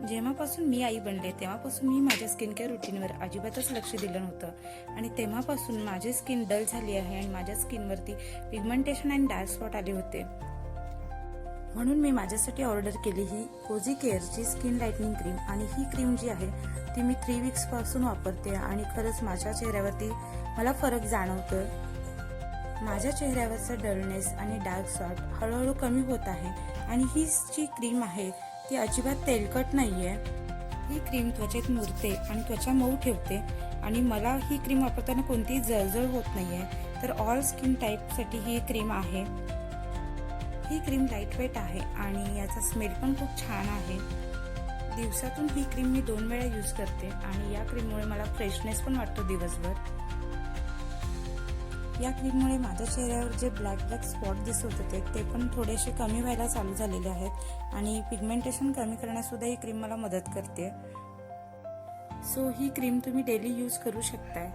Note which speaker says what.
Speaker 1: जेव्हापासून मी आई बनले तेव्हापासून मी माझ्या स्किन केअर रुटीनवर अजिबातच लक्ष दिलं नव्हतं आणि तेव्हापासून माझी स्किन डल झाली आहे आणि माझ्या स्किनवरती पिगमेंटेशन आणि डार्क स्पॉट आले होते. म्हणून मी माझ्यासाठी ऑर्डर केली ही कोझी केअरची स्किन लाइटनिंग क्रीम. आणि ही क्रीम जी आहे ती मी 3 वीक्स पासून वापरते आणि खरंच माझ्या चेहऱ्यावरती मला फरक जाणवतोय. माझ्या चेहऱ्यावरचा डलनेस आणि डार्क स्पॉट हळूहळू कमी होत आहे आणि ही जी क्रीम आहे ती अजिबात तेलकट नाहीये. ही क्रीम त्वचेत मुरते आणि त्वचा मऊ ठेवते आणि मला ही क्रीम वापरताना कोणतीही जळजळ होत नाहीये. तर ऑल स्किन टाईपसाठी ही क्रीम आहे. ही क्रीम लाईट वेट आहे आणि याचा स्मेल पण खूप छान आहे. दिवसातून ही क्रीम मी 2 वेळा यूज करते आणि या क्रीममुळे मला फ्रेशनेस पण वाटतो दिवसभर. या क्रीममुळे माझ्या चेहऱ्यावर जे ब्लॅक स्पॉट दिसत होते ते पण थोडेसे कमी व्हायला चालू झालेले आहेत आणि पिगमेंटेशन कमी करण्यास सुद्धा ही क्रीम मला मदत करते. सो ही क्रीम तुम्ही डेली यूज करू शकताय.